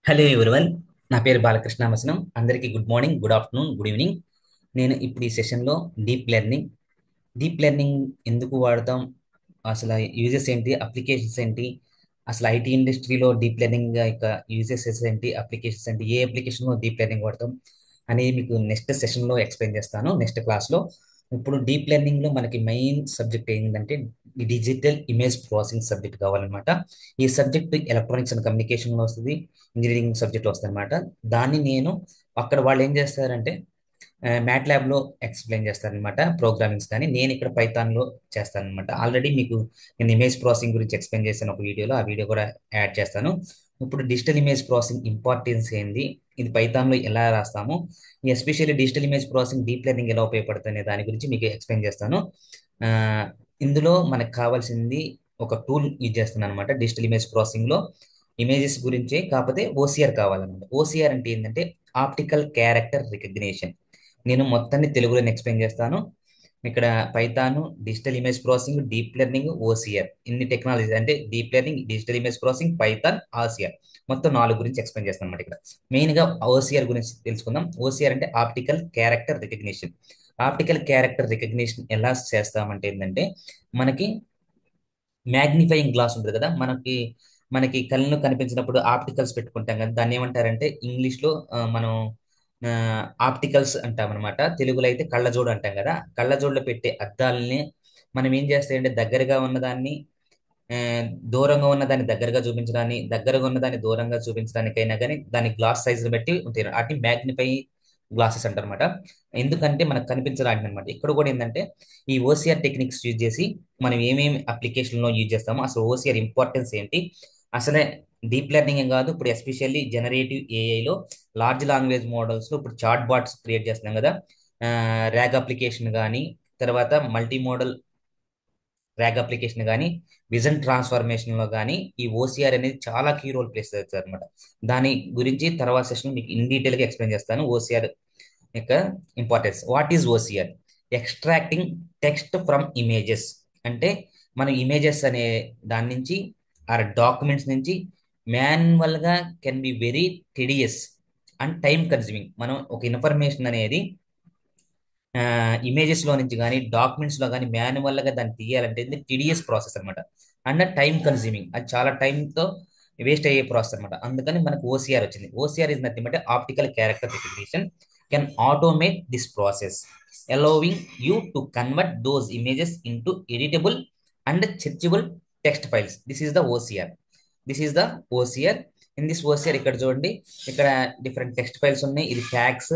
Hello everyone. నా పేరు బాలకృష్ణ మసనం. అందరికీ good morning, good afternoon, good evening. నేను ఇప్పుడు ఈ సెషన్లో డీప్ లెర్నింగ్ ఎందుకు వాడతాం, అసలు యూజెస్ ఏంటి, అప్లికేషన్స్ ఏంటి, అసలు ఐటీ ఇండస్ట్రీలో డీప్ లెర్నింగ్ యొక్క యూజెస్ ఏంటి, అప్లికేషన్స్ ఏంటి, ఏ అప్లికేషన్లో డీప్ లెర్నింగ్ వాడతాం అనేది మీకు నెక్స్ట్ సెషన్లో ఎక్స్ప్లెయిన్ చేస్తాను, నెక్స్ట్ క్లాస్లో. ఇప్పుడు డీప్ లెర్నింగ్లో మనకి మెయిన్ సబ్జెక్ట్ ఏంటంటే డిజిటల్ ఇమేజ్ ప్రాసెసింగ్ సబ్జెక్ట్ కావాలన్నమాట. ఈ సబ్జెక్ట్ ఎలక్ట్రానిక్స్ అండ్ కమ్యూనికేషన్లో వస్తుంది, ఇంజనీరింగ్ సబ్జెక్ట్లో వస్తుంది అనమాట. దాన్ని నేను అక్కడ వాళ్ళు ఏం చేస్తారంటే మ్యాట్ ల్యాబ్లో ఎక్స్ప్లెయిన్ చేస్తారనమాట, ప్రోగ్రామింగ్స్. కానీ నేను ఇక్కడ పైథాన్లో చేస్తానన్నమాట. ఆల్రెడీ మీకు నేను ఇమేజ్ ప్రాసెసింగ్ గురించి ఎక్స్ప్లెయిన్ చేశాను ఒక వీడియోలో, ఆ వీడియో కూడా యాడ్ చేస్తాను. ఇప్పుడు డిజిటల్ ఇమేజ్ ప్రాసెసింగ్ ఇంపార్టెన్స్ ఏంది, ఇది పైథాన్లో ఎలా రాస్తాము, especially digital image processing deep learning ఎలా ఉపయోగపడుతుంది దాని గురించి మీకు ఎక్స్ప్లెయిన్ చేస్తాను. ఆ, ఇందులో మనకు కావాల్సింది ఒక టూల్ యూజ్ చేస్తున్నాను అనమాట డిజిటల్ ఇమేజ్ ప్రాసెసింగ్లో. ఇమేజెస్ గురించే, కాకపోతే ఓసిఆర్ కావాలన్నమాట. ఓసిఆర్ అంటే ఏంటంటే ఆప్టికల్ క్యారెక్టర్ రికగ్నిషన్. నేను మొత్తాన్ని తెలుగులో ఎక్స్ప్లెయిన్ చేస్తాను. ఇక్కడ Python, digital image processing, deep learning, OCR, ఇన్ని టెక్నాలజీస్ అంటే deep learning, digital image processing, Python, OCR, మొత్తం నాలుగు గురించి ఎక్స్ప్లెయిన్ చేస్తాను అనమాట. ఇక్కడ మెయిన్ గా ఓసిఆర్ గురించి తెలుసుకుందాం. ఓసిఆర్ అంటే optical character recognition. Optical character recognition ఎలా చేస్తామంటే ఏంటంటే, మనకి మ్యాగ్నిఫైయింగ్ గ్లాస్ ఉంటుంది కదా, మనకి మనకి కళ్ళు కనిపించినప్పుడు ఆప్టికల్స్ పెట్టుకుంటాం కదా, దాన్ని ఏమంటారంటే ఇంగ్లీష్ లో మనం ఆప్టికల్స్ అంటాం అనమాట. తెలుగులో అయితే కళ్ళజోడు అంటాం కదా. కళ్ళజోడులో పెట్టే అద్దాలని మనం ఏం చేస్తాయంటే దగ్గరగా ఉన్నదాన్ని ఆ, దూరంగా ఉన్నదాన్ని దగ్గరగా చూపించడాన్ని, దగ్గరగా ఉన్నదాన్ని దూరంగా చూపించడానికైనా కానీ దాని గ్లాస్ సైజ్ బట్టి ఉంటాయి. వాటిని మ్యాగ్నిఫై గ్లాసెస్ అంటారనమాట. ఎందుకంటే మనకు కనిపించడానికి అనమాట. ఇక్కడ కూడా ఏంటంటే ఈ ఓసిఆర్ టెక్నిక్స్ యూజ్ చేసి మనం ఏమేమి అప్లికేషన్లో యూజ్ చేస్తామో, అసలు ఓసిఆర్ ఇంపార్టెన్స్ ఏంటి, అసలే డీప్ లెర్నింగ్ ఏం కాదు, ఇప్పుడు ఎస్పెషల్లీ జనరేటివ్ ఏఐలో, లార్జ్ లాంగ్వేజ్ మోడల్స్లో ఇప్పుడు చాట్ బాట్స్ క్రియేట్ చేస్తున్నాం కదా. ర్యాగ్ అప్లికేషన్ కానీ, తర్వాత మల్టీ మోడల్ ర్యాగ్ అప్లికేషన్ కానీ, విజన్ ట్రాన్స్ఫర్మేషన్లో కానీ ఈ ఓసిఆర్ అనేది చాలా కీ రోల్ ప్లే చేస్తుంది అనమాట. దాని గురించి తర్వాత సెషన్ మీకు ఇన్ డీటెయిల్గా ఎక్స్ప్లెయిన్ చేస్తాను. ఓసిఆర్ యొక్క importance. What is OCR? Extracting text from images. అంటే మనం ఇమేజెస్ అనే దాని నుంచి, ఆ డాక్యుమెంట్స్ నుంచి మాన్యువల్గా can be very tedious and time consuming. మనం ఒక ఇన్ఫర్మేషన్ అనేది ఇమేజెస్ లో నుంచి కానీ డాక్యుమెంట్స్ లో కానీ మాన్యువల్ గా దాన్ని తీయాలంటే ఇది టీడీఎస్ ప్రాసెస్ అనమాట. అండ్ టైం కన్స్యూమింగ్, అది చాలా టైంతో వేస్ట్ అయ్యే ప్రాసెస్ అనమాట. అందుకని మనకు ఓసిఆర్ వచ్చింది. OCR is nothing but optical character recognition can automate this process, allowing you to convert those images into editable and searchable text files. This is the OCR. This is the OCR. In this OCR ఇక్కడ చూడండి, ఇక్కడ different text files ఉన్నాయి. ఇది fax,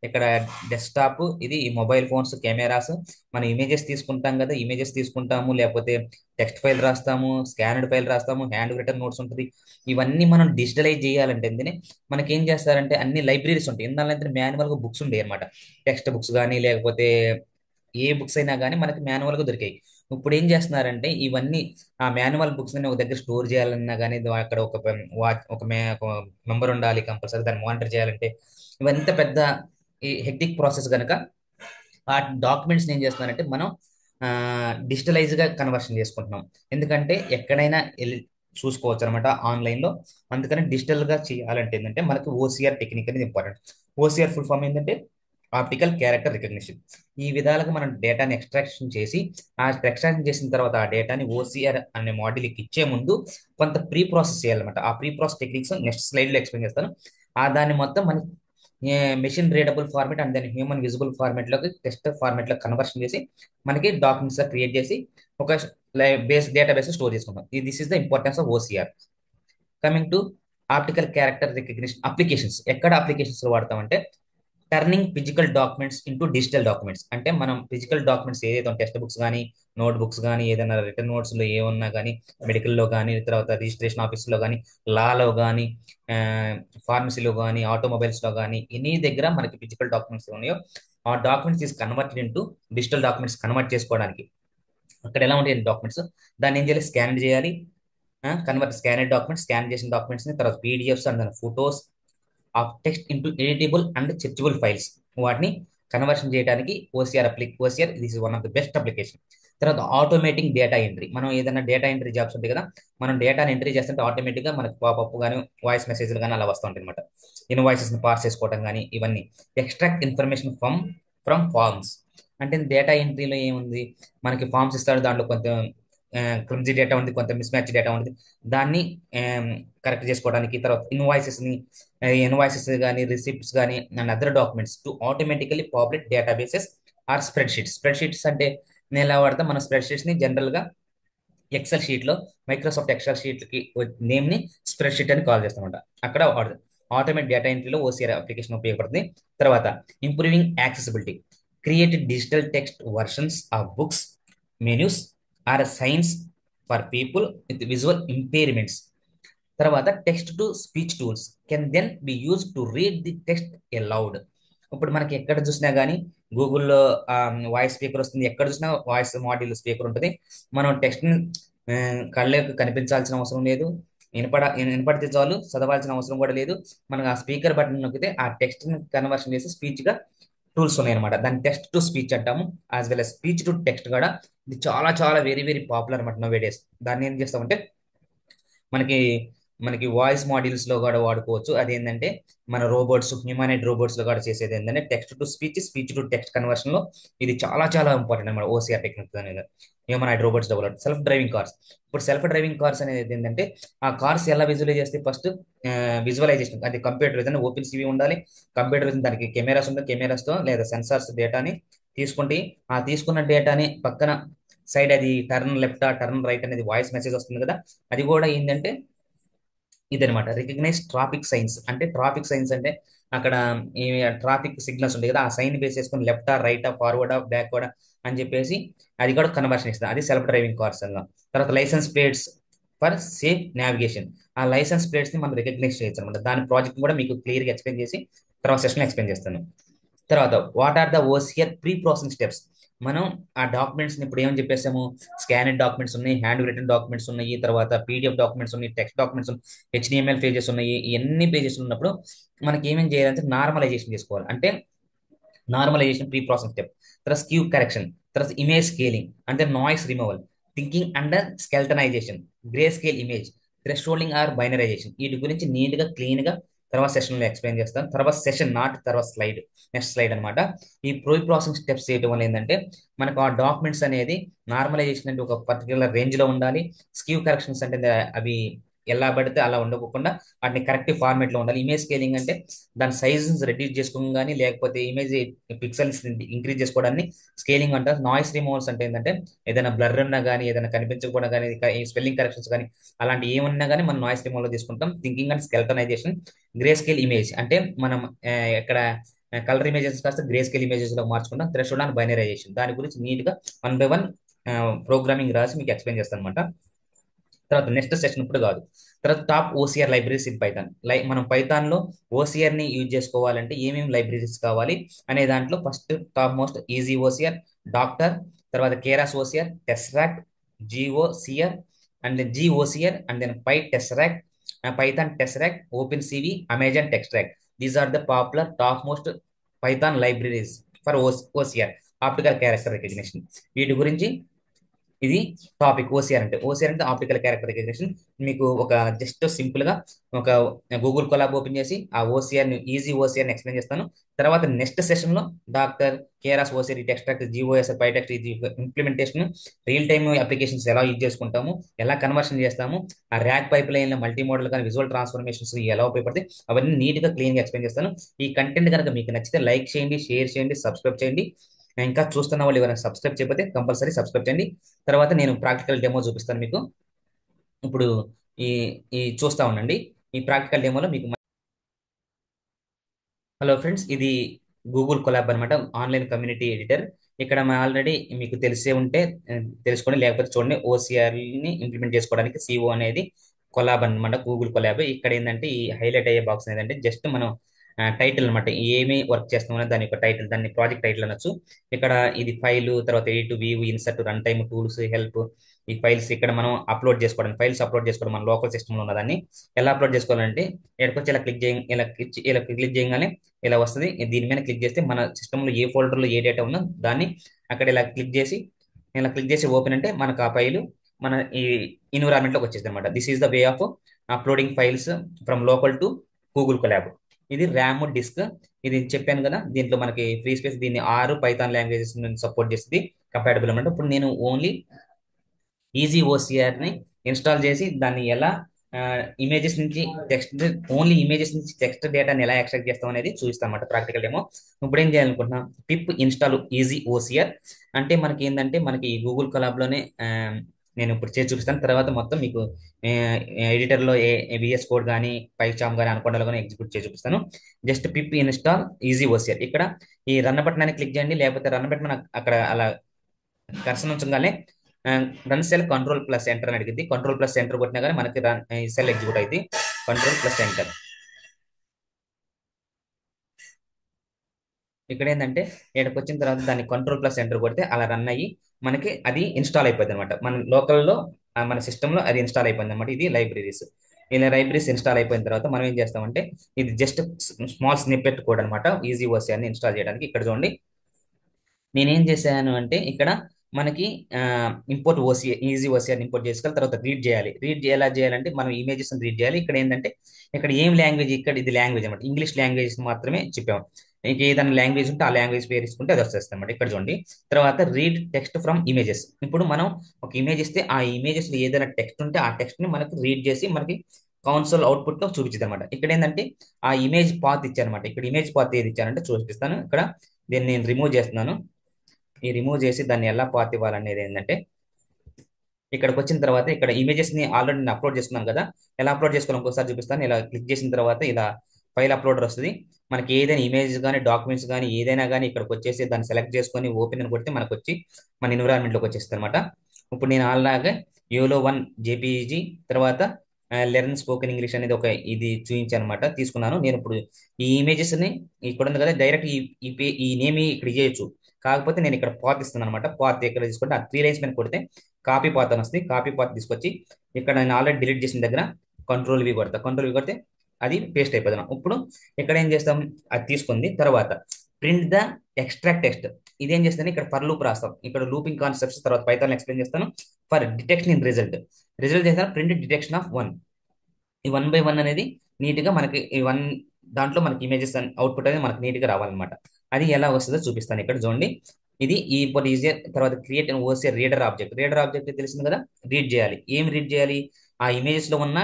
ఇక్కడ desktop, ఇది mobile phones, cameras. మనం images తీసుకుంటాం కదా, ఇమేజెస్ తీసుకుంటాము, లేకపోతే టెక్స్ట్ ఫైల్ రాస్తాము, స్కానర్డ్ ఫైల్ రాస్తాము, హ్యాండ్ రిటర్న్ నోట్స్ ఉంటుంది. ఇవన్నీ మనం డిజిటలైజ్ చేయాలంటే ఏంటంటే మనకి ఏం చేస్తారంటే అన్ని లైబ్రరీస్ ఉంటాయి. ఎందుకంటే మాన్యువల్ గా బుక్స్ ఉంటాయి అనమాట. టెక్స్ట్ బుక్స్ కానీ లేకపోతే ఏ బుక్స్ అయినా కానీ మనకి మాన్యువల్ గా దొరికాయి. ఇప్పుడు ఏం చేస్తున్నారంటే ఇవన్నీ ఆ మాన్యువల్ బుక్స్ ని ఒక దగ్గర స్టోర్ చేయాలన్నా కానీ అక్కడ ఒక మెంబర్ ఉండాలి కంపల్సరీ, దాన్ని మానిటర్ చేయాలంటే ఇవంతా పెద్ద హెక్టిక్ ప్రాసెస్ కనుక ఆ డాక్యుమెంట్స్ ఏం చేస్తున్నారంటే మనం డిజిటలైజ్ గా కన్వర్షన్ చేసుకుంటున్నాం. ఎందుకంటే ఎక్కడైనా వెళ్ళి చూసుకోవచ్చు అనమాట ఆన్లైన్ లో. అందుకని డిజిటల్ గా చేయాలంటే ఏంటంటే మనకి ఓసిఆర్ టెక్నిక్ అనేది ఇంపార్టెంట్. ఓసిఆర్ ఫుల్ ఫామ్ ఏంటంటే ఆప్టికల్ క్యారెక్టర్ రికగ్నిషన్. ఈ విధాలుగా మనం డేటాని ఎక్స్ట్రాక్షన్ చేసి, ఆ ఎక్స్ట్రాక్షన్ చేసిన తర్వాత ఆ డేటాని ఓసిఆర్ అనే మోడల్కి ఇచ్చే ముందు కొంత ప్రీ ప్రాసెస్ చేయాలన్నమాట. ఆ pre process techniques next slide లో ఎక్స్ప్లెయిన్ చేస్తాను. ఆ దాన్ని మొత్తం మన మెషిన్ రీడబుల్ ఫార్మేట్ అండ్ దాని హ్యూమన్ విజిబుల్ ఫార్మేట్ లోకి, టెక్స్ట్ ఫార్మేట్ లో కన్వర్షన్ చేసి మనకి డాక్యుమెంట్స్ క్రియేట్ చేసి ఒక బేస్ డేటాబేస్ స్టోర్ చేసుకుంటాం. This is the importance of OCR. Coming to optical character recognition applications. ఎక్కడ అప్లికేషన్స్ వాడతామంటే turning physical documents into digital documents. అంటే మనం ఫిజికల్ డాక్యుమెంట్స్ ఏదైతే టెక్స్ట్ బుక్స్ కానీ, నోట్ బుక్స్ కానీ, ఏదైనా రిటర్న్ నోట్స్ లో ఏమన్నా కానీ, మెడికల్లో కానీ, తర్వాత రిజిస్ట్రేషన్ ఆఫీస్లో కానీ, లాలో కానీ, ఫార్మసీలో కానీ, ఆటోమొబైల్స్ లో కానీ, ఎనీ దగ్గర మనకి ఫిజికల్ డాక్యుమెంట్స్ ఉన్నాయో ఆ documents is converted into digital documents convert చేసుకోవడానికి అక్కడ ఎలా ఉంటాయి డాక్యుమెంట్స్, దాన్ని ఏం చేయాలి, స్కాన్ చేయాలి. కన్వర్ట్ స్కానెడ్ డాక్యుమెంట్స్, స్కాన్ చేసిన డాక్యుమెంట్స్ ని తర్వాత PDFs and photos of text into editable and searchable files, వాటిని కన్వర్షన్ చేయడానికి OCR this is one of the best application. తర్వాత ఆటోమేటింగ్ డేటా ఎంట్రీ. మనం ఏదైనా డేటా ఎంట్రీ జాబ్స్ ఉంటాయి కదా, మనం డేటాని ఎంట్రీ చేస్తుంటే ఆటోమేటిక్గా మనకు పాపప్ కానీ వాయిస్ మెసేజ్లు కానీ అలా వస్తూ ఉంటాయి అనమాట. ఇన్వాయిసెస్ని పాస్ చేసుకోవడం కానీ ఇవన్నీ. Extract information from forms. అంటే డేటా ఎంట్రీలో ఏముంది, మనకి ఫార్మ్స్ ఇస్తాడు, దాంట్లో కొంత క్లమ్జీ డేటా ఉంది, కొంత మిస్ మ్యాచ్ డేటా ఉంది. దాన్ని కరెక్ట్ చేసుకోవడానికి, తర్వాత ఇన్వాయిసెస్ కానీ రిసిప్ట్స్ కానీ and other documents to automatically populate databases or spreadsheets అంటే నేను ఎలా వాడతాం, మన స్ప్రెడ్ షీట్స్ ని జనరల్ గా ఎక్సెల్ షీట్ లో, మైక్రోసాఫ్ట్ ఎక్సెల్ షీట్ కి నేమ్ ని స్ప్రెడ్ షీట్ అని కాల్ చేస్తామంట. అక్కడ ఆటోమేట్ డేటా ఎంట్రీలో ఓసిఆర్ అప్లికేషన్ ఉపయోగపడుతుంది. తర్వాత improving accessibility. Created digital text versions of books, menus or signs for people with visual impairments. తర్వాత text to speech tools can then be use to read the text allowed. ఇప్పుడు మనకి ఎక్కడ చూసినా కానీ గూగుల్లో voice speaker వస్తుంది, ఎక్కడ చూసినా వాయిస్ మాడ్యూల్ స్పీకర్ ఉంటుంది. మనం టెక్స్ట్ కళ్ళకు కనిపించాల్సిన అవసరం లేదు, వినపడితే చాలు, చదవాల్సిన అవసరం కూడా లేదు. మనకు ఆ స్పీకర్ బటన్ నొక్కితే ఆ టెక్స్ట్ కన్వర్షన్ చేసి స్పీచ్ గా టూల్స్ ఉన్నాయి అనమాట. దాన్ని టెక్స్ట్ టు స్పీచ్ అంటాము, as well as speech to text కూడా. ఇది చాలా చాలా వెరీ వెరీ పాపులర్ అనమాట నో డేస్. దాన్ని ఏం చేస్తామంటే మనకి మనకి వాయిస్ మాడ్యూల్స్ లో కూడా వాడుకోవచ్చు. అదేంటంటే మన రోబోట్స్, హ్యూమనైడ్ రోబోట్స్ లో కూడా చేసేది ఏంటంటే text to speech, speech to text conversion లో ఇది చాలా చాలా ఇంపార్టెంట్ అనమాట. ఓసిఆర్ టెక్నిక్ అనేది humanoid robots develop. Self driving cars. ఇప్పుడు సెల్ఫ్ డ్రైవింగ్ కార్స్ అనేది ఏంటంటే ఆ కార్స్ ఎలా విజువలైజ్ చేస్తే ఫస్ట్ విజువలైజేషన్ అది కంప్యూటర్ విజన్, ఓపెన్ సివి ఉండాలి. కంప్యూటర్ విజన్ దానికి కెమెరాస్ ఉంటాయి, కెమెరాస్ తో లేదా సెన్సార్స్ డేటాని తీసుకుంటే ఆ తీసుకున్న డేటాని పక్కన సైడ్ అది టర్న్ లెఫ్ట్ టర్న్ రైట్ అనేది వాయిస్ మెసేజ్ వస్తుంది కదా, అది కూడా ఏంటంటే ఇదనమాట. Recognise traffic signs. అంటే ట్రాఫిక్ సైన్స్ అంటే అక్కడ ఈ ట్రాఫిక్ సిగ్నల్స్ ఉంటాయి కదా, ఆ సైన్ బేస్ చేసుకుని లెఫ్టా రైటా ఫార్వర్డా బ్యాక్వర్డా అని చెప్పేసి అది కూడా కన్వర్షన్ ఇస్తుంది. అది సెల్ఫ్ డ్రైవింగ్ కార్స్ అలా. తర్వాత licence plates for safe navigation. ఆ లైసెన్స్ ప్లేట్స్ ని మనం రికగ్నైజ్ చేయొచ్చు అనమాట. దాని ప్రాజెక్ట్ కూడా మీకు క్లియర్ గా ఎక్స్ప్లెయిన్ చేసి తర్వాత సెషన్ ఎక్స్ప్లెయిన్ చేస్తాను. తర్వాత what are the OCR preprocessing steps. మనం ఆ డాక్యుమెంట్స్ ఇప్పుడు ఏమని చెప్పేసాము, స్కానెడ్ డాక్యుమెంట్స్ ఉన్నాయి, హ్యాండ్ రిటన్ డాక్యుమెంట్స్ ఉన్నాయి, తర్వాత పీడిఎఫ్ డాక్యుమెంట్స్ ఉన్నాయి, టెక్స్ట్ డాక్యుమెంట్స్ ఉన్నాయి, హెచ్డిఎంఎల్ పేజెస్ ఉన్నాయి. ఇవన్నీ పేజెస్ ఉన్నప్పుడు మనకి ఏమేం చేయాలంటే నార్మలైజేషన్ చేసుకోవాలి. అంటే నార్మలైజేషన్ ప్రీ ప్రాసెస్ స్టెప్. తర్వాత స్క్యూ కరెక్షన్, తర్వాత ఇమేజ్ స్కేలింగ్ అంటే noise removal, thinning and skeletonization, grey scale image, thresholding or binarization. వీటి గురించి నీట్ గా క్లీన్ గా తర్వాత సెషన్ లో ఎక్స్ప్లెయిన్ చేస్తాను. తర్వాత సెషన్ నాట్ తర్వాత స్లైడ్, నెక్స్ట్ స్లైడ్ అనమాట. ఈ ప్రీ ప్రాసెసింగ్ స్టెప్స్ చేయడం వల్ల ఏంటంటే మనకు ఆ డాక్యుమెంట్స్ అనేది నార్మలైజేషన్ అంటే ఒక పర్టికులర్ రేంజ్ లో ఉండాలి. స్క్యూ కరెక్షన్స్ అంటే అవి ఎలా పడితే అలా ఉండకుండా వాటిని కరెక్ట్ ఫార్మేట్ లో ఉండాలి. ఇమేజ్ స్కేలింగ్ అంటే దాని సైజ్ రెడ్యూస్ చేసుకోవడం కానీ లేకపోతే ఇమేజ్ పిక్సెల్స్ ఇంక్రీజ్ చేసుకోవడాన్ని స్కేలింగ్ అంటారు. నాయిస్ రిమూవల్స్ అంటే ఏంటంటే ఏదైనా బ్లర్ ఉన్నా కానీ ఏదైనా కనిపించకపోవడం కానీ స్పెల్లింగ్ కరెక్షన్స్ కానీ అలాంటి ఏమున్నా కానీ మనం నాయిస్ రిమూవల్ లో తీసుకుంటాం. Thinning and skeletonization. Grey scale image అంటే మనం ఇక్కడ కలర్ ఇమేజెస్ కాస్త గ్రే స్కేల్ ఇమేజెస్ లో మార్చుకుంటాం. Threshold and బైనరైజేషన్. దాని గురించి నీట్ గా 1 by 1 ప్రోగ్రామింగ్ రాసి మీకు ఎక్స్ప్లెయిన్ చేస్తాను అనమాట. తర్వాత నెక్స్ట్ సెషన్ ఇప్పుడు కాదు. తర్వాత top OCR libraries in Python. మనం పైథాన్ లో ఓసిఆర్ ని యూజ్ చేసుకోవాలంటే ఏమేమి లైబ్రరీస్ కావాలి అనే దాంట్లో first top most easy OCR, doctor, తర్వాత Keras OCR, Tesseract, GOCR and then GOCR and then Py Tesseract, Python Tesseract, Open CV, Amazon Textract. These are the popular top most Python libraries for OCR, optical character recognition. వీటి గురించి ఇది టాపిక్. OCR అంటే optical character recognition. మీకు ఒక just simple గా ఒక Google collab open చేసి ఆ ఓసిఆర్ ని ఈజీ ఓసిఆర్ ని ఎక్స్ప్లెయిన్ చేస్తాను. తర్వాత నెక్స్ట్ సెషన్ లో డాక్టర్, కేరాస్ ఓసిఆర్, టెక్స్ట్రాక్ట్, జిఓఎస్, పైటెక్స్ట్ ఇది ఇంప్లిమెంటేషన్, రియల్ టైమ్ అప్లికేషన్స్ ఎలా యూజ్ చేసుకుంటాము, ఎలా కన్వర్షన్ చేస్తాము, ఆ ర్యాక్ పైప్ లైన్ లో మల్టీ మోడల్ కానీ విజువల్ ట్రాన్స్ఫర్మేషన్స్ ఎలా ఉపయోగపడతాయి అవన్నీ నీట్ గా క్లీన్ గా ఎక్స్ప్లెయిన్ చేస్తాను. ఈ కంటెంట్ కనుక మీకు నచ్చితే లైక్ చేయండి, షేర్ చేయండి, సబ్స్క్రైబ్ చేయండి. ఇంకా చూస్తున్న వాళ్ళు ఎవరైనా సబ్స్క్రైబ్ చేయకపోతే కంపల్సరీ సబ్స్క్రైబ్ చేయండి. తర్వాత నేను ప్రాక్టికల్ డెమో చూపిస్తాను మీకు. ఇప్పుడు ఈ ఈ చూస్తా ఉండండి. ఈ ప్రాక్టికల్ డెమోలో మీకు హలో ఫ్రెండ్స్, ఇది గూగుల్ కొలాబ్ అనమాట, ఆన్లైన్ కమ్యూనిటీ ఎడిటర్. ఇక్కడ ఆల్రెడీ మీకు తెలిసే ఉంటే తెలుసుకోండి, లేకపోతే చూడండి. ఓసిఆర్ ని ఇంప్లిమెంట్ చేసుకోవడానికి సిఓ అనేది కొలాబ్ అనమాట, గూగుల్ కొలాబ్. ఇక్కడ ఏంటంటే ఈ హైలైట్ అయ్యే బాక్స్ ఏంటంటే జస్ట్ మనం టైటిల్ అనమాట, ఏమి వర్క్ చేస్తామో దాని యొక్క టైటిల్, దాన్ని ప్రాజెక్ట్ టైటిల్ అనొచ్చు. ఇక్కడ ఇది ఫైల్, తర్వాత edit, view, insert, run time, tools, help. ఈ ఫైల్స్ ఇక్కడ మనం అప్లోడ్ చేసుకోవడం, ఫైల్స్ అప్లోడ్ చేసుకోవడం మన లోకల్ సిస్టమ్ లో ఉన్నదాన్ని ఎలా అప్లోడ్ చేసుకోవాలంటే ఇక్కడికి వచ్చి ఇలా క్లిక్ చేయ ఇలా క్లిక్ చేయగానే ఇలా వస్తుంది. దీని మీద క్లిక్ చేస్తే మన సిస్టంలో ఏ ఫోల్డర్లో ఏ డేటా ఉందో దాన్ని అక్కడ ఇలా క్లిక్ చేసి నేను ఇలా క్లిక్ చేసి ఓపెన్ అంటే మనకు ఆ ఫైల్ మన ఈ ఎన్విరాన్మెంట్లోకి వచ్చేది అనమాట. This is the way of uploading files from local to Google collab. ఇది ర్యామ్ డిస్క్. ఇది చెప్పాను కదా, దీంట్లో మనకి ఫ్రీ స్పేస్, దీన్ని 6 పైథాన్ లాంగ్వేజెస్ సపోర్ట్ చేస్తుంది, కంపాటబుల్ అనమాట. ఇప్పుడు నేను ఓన్లీ ఈజీ ఓసిఆర్ని ఇన్స్టాల్ చేసి దాన్ని ఎలా ఇమేజెస్ నుంచి టెక్స్ట్, ఓన్లీ ఇమేజెస్ నుంచి టెక్స్ట్ డేటాని ఎలా ఎక్స్ట్రాక్ట్ చేస్తాం అనేది చూపిస్తాం అనమాట ప్రాక్టికల్ డెమో. ఇప్పుడు ఏం చేయాలనుకుంటున్నా, పిప్ ఇన్స్టాల్ ఈజీ ఓసిఆర్ అంటే మనకి ఏంటంటే మనకి గూగుల్ కొలాబ్లోనే నేను ఇప్పుడు చేసి చూపిస్తాను. తర్వాత మొత్తం మీకు ఎడిటర్లో విఎస్ కోడ్ కానీ పైచామ్ కానీ అనుకోండాలో కానీ ఎగ్జిక్యూట్ చేసి చూపిస్తాను. Just pip install easy OCR. ఇక్కడ ఈ రన్ బటన్ అని క్లిక్ చేయండి, లేకపోతే రన్ బటన్ అక్కడ అలా కర్సన్ ఉంచగానే రన్ సెల్ కంట్రోల్+ఎంటర్ అని అడిగింది. కంట్రోల్+ఎంటర్ కొట్టినా కానీ మనకి రన్ సెల్ ఎగ్జిక్యూట్ అయింది. కంట్రోల్+ఎంటర్. ఇక్కడ ఏంటంటే ఇక్కడికి వచ్చిన తర్వాత దాన్ని కంట్రోల్+ఎంటర్ కొడితే అలా రన్ అయ్యి మనకి అది ఇన్స్టాల్ అయిపోయింది అనమాట. మన లోకల్లో మన సిస్టంలో అది ఇన్స్టాల్ అయిపోయింది అనమాట. ఇది లైబ్రరీస్. ఇలా లైబ్రరీస్ ఇన్స్టాల్ అయిపోయిన తర్వాత మనం ఏం చేస్తామంటే, ఇది జస్ట్ స్మాల్ స్నిప్పెట్ కోడ్ అనమాట ఈజీ ఓసిఆర్ని ఇన్స్టాల్ చేయడానికి. ఇక్కడ చూడండి, నేనేం చేశాను అంటే ఇక్కడ మనకి import OC easy OCR import చేసుకోవాలి. తర్వాత రీడ్ చేయాలి. ఎలా చేయాలంటే మనం ఇమేజెస్ రీడ్ చేయాలి. ఇక్కడ ఏంటంటే ఇక్కడ ఏం లాంగ్వేజ్, ఇక్కడ ఇది లాంగ్వేజ్ అనమాట, ఇంగ్లీష్ లాంగ్వేజ్ మాత్రమే చెప్పాము. ఇంకా ఏదైనా లాంగ్వేజ్ ఉంటే ఆ లాంగ్వేజ్ పేరు ఇసుకుంటే అది వచ్చేస్తుంది అనమాట. ఇక్కడ చూడండి, తర్వాత రీడ్ టెక్స్ట్ ఫ్రమ్ ఇమేజెస్. ఇప్పుడు మనం ఒక ఇమేజ్ ఇస్తే ఆ ఇమేజెస్ లో ఏదైనా టెక్స్ట్ ఉంటే ఆ టెక్స్ట్ ని మనకి రీడ్ చేసి మనకి కౌన్సోల్ అవుట్పుట్ లో చూపించింది అనమాట. ఇక్కడ ఏంటంటే ఆ ఇమేజ్ పాత్ ఇచ్చారనమాట. ఇక్కడ ఇమేజ్ పాత్ ఏది ఇచ్చారంటే చూపిస్తాను. ఇక్కడ దీన్ని నేను రిమూవ్ చేస్తున్నాను. ఈ రిమూవ్ చేసి దాన్ని ఎలా పాత్ ఇవ్వాలనేది ఏంటంటే, ఇక్కడికి వచ్చిన తర్వాత ఇక్కడ ఇమేజెస్ ని ఆల్రెడీ నేను అప్లోడ్ చేసుకున్నాను కదా, ఎలా అప్లోడ్ చేసుకోవాలి ఇంకోసారి చూపిస్తాను. ఇలా క్లిక్ చేసిన తర్వాత ఇలా ఫైల్ అప్లోడర్ వస్తుంది. మనకి ఏదైనా ఇమేజెస్ కానీ డాక్యుమెంట్స్ కానీ ఏదైనా కానీ ఇక్కడికి వచ్చేసి దాన్ని సెలెక్ట్ చేసుకొని ఓపెన్ అని కొడితే మనకు వచ్చి మన ఎన్విరాన్మెంట్లోకి వచ్చేస్తుంది అనమాట. ఇప్పుడు నేను అలాగే YOLO 1 జేపీజీ తర్వాత లెర్న్ స్పోకెన్ ఇంగ్లీష్ అనేది ఒక ఇది చూపించాను అనమాట, తీసుకున్నాను. నేను ఇప్పుడు ఈ ఇమేజెస్ ని ఇక్కడ ఉంది కదా, డైరెక్ట్ ఈ నేమ్ ఇక్కడ చేయొచ్చు. కాకపోతే నేను ఇక్కడ పాత్ ఇస్తున్నాను అనమాట. పాత్ ఇక్కడ తీసుకుంటే ఆ 3 లైన్స్ మీద కొడితే కాపీ పాత్ అని వస్తుంది. కాపీ పాత్ తీసుకొచ్చి ఇక్కడ నేను ఆల్రెడీ డిలీట్ చేసిన దగ్గర కంట్రోల్ V కొడతా. కంట్రోల్ V కొడితే అది పేస్ట్ అయిపోతుంది. ఇప్పుడు ఇక్కడ ఏం చేస్తాం, అది తీసుకుంది తర్వాత ప్రింట్ ద ఎక్స్ట్రాక్ట్ టెక్స్ట్. ఇదేం చేస్తాను, ఇక్కడ ఫర్ లూప్ రాస్తాం. ఇక్కడ లూపింగ్ కాన్సెప్ట్స్ తర్వాత పైథాన్ ఎక్స్ప్లెయిన్ చేస్తాను. ఫర్ డిటెక్షన్ ఇన్ రిజల్ట్ చేస్తాను ప్రింట్ డిటెక్షన్ ఆఫ్ 1. ఈ 1 by 1 అనేది నీట్ గా మనకి ఈ వన్ దాంట్లో మనకి ఇమేజెస్ అవుట్పుట్ అనేది మనకి నీట్ గా రావాలన్నమాట. అది ఎలా వస్తుందో చూపిస్తాను. ఇక్కడ చూడండి, ఇది ఈ ఇంపోర్ట్ ఈజియర్. తర్వాత create and OCR reader object. Reader object తెలిసింది కదా, రీడ్ చేయాలి. ఏం రీడ్ చేయాలి, ఆ ఇమేజెస్ లో ఉన్న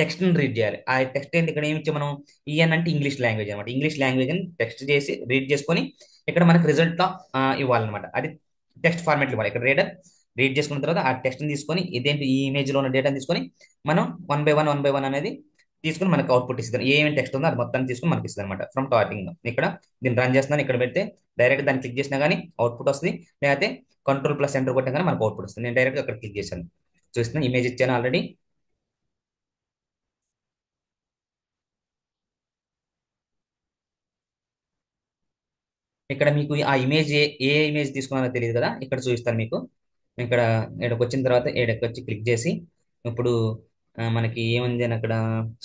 టెక్స్ట్ ని రీడ్ చేయాలి. ఆ టెక్స్ట్ ఏంటి, ఇక్కడ ఏమి ఇచ్చాం మనం, ఈఎన్ అంటే ఇంగ్లీష్ లాంగ్వేజ్ అనమాట. ఇంగ్లీష్ లాంగ్వేజ్ అని టెక్స్ట్ చేసి రీడ్ చేసుకొని ఇక్కడ మనకి రిజల్ట్ ఇవ్వాలన్నమాట. అది టెక్స్ట్ ఫార్మాట్ ఇవ్వాలి. ఇక్కడ రీడ్ చేసుకున్న తర్వాత ఆ టెక్స్ట్ ని తీసుకొని ఇదేంటి ఈ ఇమేజ్ లో ఉన్న డేటాని తీసుకొని మనం 1 by 1 అనేది తీసుకుని మనకి అవుట్పుట్ ఇస్తుంది. ఏమేమి టెక్స్ట్ ఉందో అది మొత్తాన్ని తీసుకుని మనకి ఇస్తుంది అనమాట ఫ్రమ్ టార్టింగ్. ఇక్కడ దీన్ని రన్ చేస్తున్నాను. ఇక్కడ పెడితే డైరెక్ట్ దాన్ని క్లిక్ చేసినా కానీ అవుట్పుట్ వస్తుంది, లేకపోతే కంట్రోల్+ఎంటర్ కొట్టినా కానీ మనకు అవుట్పుట్ వస్తుంది. నేను డైరెక్ట్ అక్కడ క్లిక్ చేశాను, చూస్తున్నాను ఇమేజ్ ఇచ్చాను ఆల్రెడీ. ఇక్కడ మీకు ఆ ఇమేజ్ ఏ ఇమేజ్ తీసుకున్నారో తెలియదు కదా, ఇక్కడ చూపిస్తాను మీకు. ఇక్కడ ఇక్కడికి వచ్చిన తర్వాత ఇక్కడికి వచ్చి క్లిక్ చేసి ఇప్పుడు మనకి ఏముంది అని అక్కడ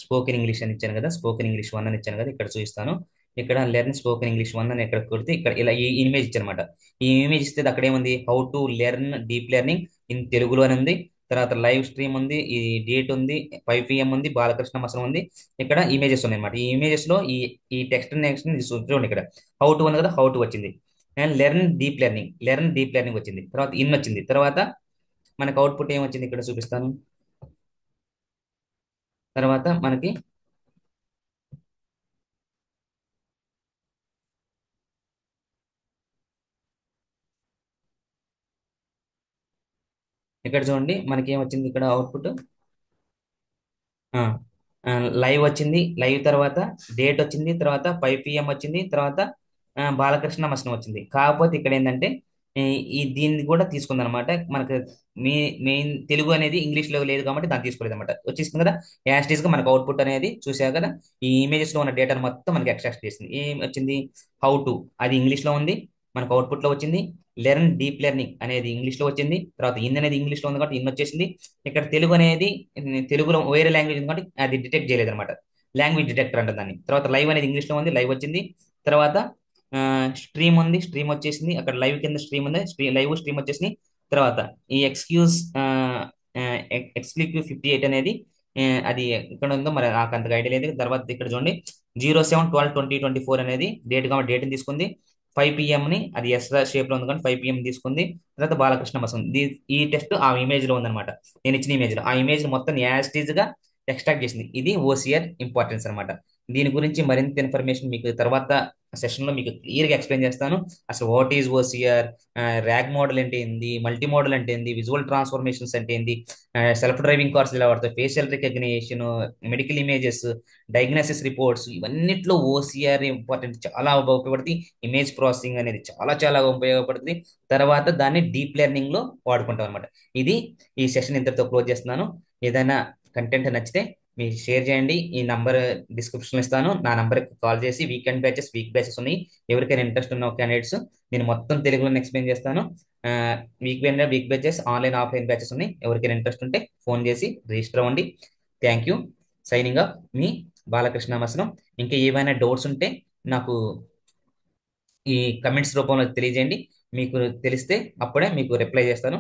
స్పోకెన్ ఇంగ్లీష్ అని ఇచ్చాను కదా, స్పోకెన్ ఇంగ్లీష్ 1 అని ఇచ్చాను కదా, ఇక్కడ చూపిస్తాను. ఇక్కడ లెర్న్ స్పోకెన్ ఇంగ్లీష్ 1 అని ఇక్కడ కొడితే ఇక్కడ ఇలా ఈ ఇమేజ్ ఇచ్చానమాట. ఈ ఇమేజ్ ఇస్తే అక్కడ ఏముంది, how to learn deep learning in తెలుగులో అని ఉంది. తర్వాత లైవ్ స్ట్రీమ్ ఉంది, ఈ డేట్ ఉంది, 5 PM ఉంది, బాలకృష్ణ మసనం ఉంది. ఇక్కడ ఇమేజెస్ ఉన్నాయి అనమాట. ఈ ఇమేజెస్ లో ఈ టెక్స్ట్ నెక్స్ట్ చూడండి, ఇక్కడ హౌ టు ఉంది కదా, హౌ టు వచ్చింది. అండ్ లెర్న్ డీప్ లెర్నింగ్ వచ్చింది. తర్వాత ఇన్ వచ్చింది. తర్వాత మనకు అవుట్పుట్ ఏమొచ్చింది ఇక్కడ చూపిస్తాను. తర్వాత మనకి ఇక్కడ చూడండి మనకి ఏమొచ్చింది, ఇక్కడ అవుట్పుట్ లైవ్ వచ్చింది. లైవ్ తర్వాత డేట్ వచ్చింది. తర్వాత 5 PM వచ్చింది. తర్వాత బాలకృష్ణ మసనం వచ్చింది. కాకపోతే ఇక్కడ ఏంటంటే ఈ ఈ దీన్ని కూడా తీసుకుంది అనమాట. మనకు మీ మెయిన్ తెలుగు అనేది ఇంగ్లీష్ లో లేదు కాబట్టి దాన్ని తీసుకోలేదు అనమాట. వచ్చేసింది కదా, యాస్టీస్ గా మనకు అవుట్పుట్ అనేది చూసారు కదా. ఈ ఇమేజెస్ లో ఉన్న డేటాను మొత్తం మనకి ఎక్స్ట్రాక్ట్ చేసింది. ఏం వచ్చింది, హౌ టు అది ఇంగ్లీష్ లో ఉంది, మనకు అవుట్పుట్ లో వచ్చింది. లెర్న్ డీప్ లెర్నింగ్ అనేది ఇంగ్లీష్ లో వచ్చింది. తర్వాత ఇన్ అనేది ఇంగ్లీష్ లో ఉంది కాబట్టి ఇన్ వచ్చేసింది. ఇక్కడ తెలుగు అనేది తెలుగులో వేరే లాంగ్వేజ్ ఉంది కాబట్టి అది డిటెక్ట్ చేయలేదు అనమాట. లాంగ్వేజ్ డిటెక్టర్ అంటే దాన్ని. తర్వాత లైవ్ అనేది ఇంగ్లీష్ లో ఉంది, లైవ్ వచ్చింది. తర్వాత స్ట్రీమ్ ఉంది, స్ట్రీమ్ వచ్చేసింది. అక్కడ లైవ్ కింద స్ట్రీమ్ ఉంది, లైవ్ స్ట్రీమ్ వచ్చేసింది. తర్వాత ఈ ఎక్స్క్లూజివ్ 58 అనేది అది ఎక్కడ ఉందో మరి నాకు అంతగా ఐడియా లేదు. తర్వాత ఇక్కడ చూడండి 07/12/2024 అనేది డేట్ కాబట్టి డేట్ని తీసుకుంది. 5 PM ని అది ఎస్ షేప్ లో ఉంది కానీ 5 PM తీసుకుంది. తర్వాత బాలకృష్ణ మసం ఈ టెస్ట్ ఆ ఇమేజ్ లో ఉందన్నమాట. నేను ఇచ్చిన ఇమేజ్ లో ఆ ఇమేజ్ మొత్తం యాస్టీజ్ గా ఎక్స్ట్రాక్ట్ చేసింది. ఇది ఓసిఆర్ ఇంపార్టెన్స్ అన్నమాట. దీని గురించి మరింత ఇన్ఫర్మేషన్ మీకు తర్వాత సెషన్ లో మీకు క్లియర్ గా ఎక్స్ప్లెయిన్ చేస్తాను. అసలు what is OCR, rag model అంటే ఏంది, మల్టీ మోడల్ అంటే ఏంది, విజువల్ ట్రాన్స్ఫర్మేషన్స్ అంటే ఏంది, సెల్ఫ్ డ్రైవింగ్ కార్స్ ఎలా వాడతాయి, facial recognition, medical images, diagnosis reports, ఇవన్నిట్లో ఓసిఆర్ ఇంపార్టెంట్, చాలా ఉపయోగపడుతుంది. ఇమేజ్ ప్రాసెసింగ్ అనేది చాలా చాలా ఉపయోగపడుతుంది. తర్వాత దాన్ని డీప్ లెర్నింగ్ లో వాడుకుంటాం అనమాట. ఇది ఈ సెషన్ ఇంతటితో క్లోజ్ చేస్తున్నాను. ఏదైనా కంటెంట్ నచ్చితే మీరు షేర్ చేయండి. ఈ నంబర్ డిస్క్రిప్షన్ ఇస్తాను. నా నంబర్కి కాల్ చేసి వీక్ బ్యాచెస్ ఉన్నాయి. ఎవరికైనా ఇంట్రెస్ట్ ఉన్న క్యాండిడేట్స్ నేను మొత్తం తెలుగులో ఎక్స్ప్లెయిన్ చేస్తాను. Week batches, online offline batches ఉన్నాయి. ఎవరికైనా ఇంట్రెస్ట్ ఉంటే ఫోన్ చేసి రిజిస్టర్ అవ్వండి. Thank you. సైనింగ్ అప్, మీ బాలకృష్ణ మసనం. ఇంకా ఏమైనా డౌట్స్ ఉంటే నాకు ఈ కమెంట్స్ రూపంలో తెలియజేయండి. మీకు తెలిస్తే అప్పుడే మీకు రిప్లై చేస్తాను.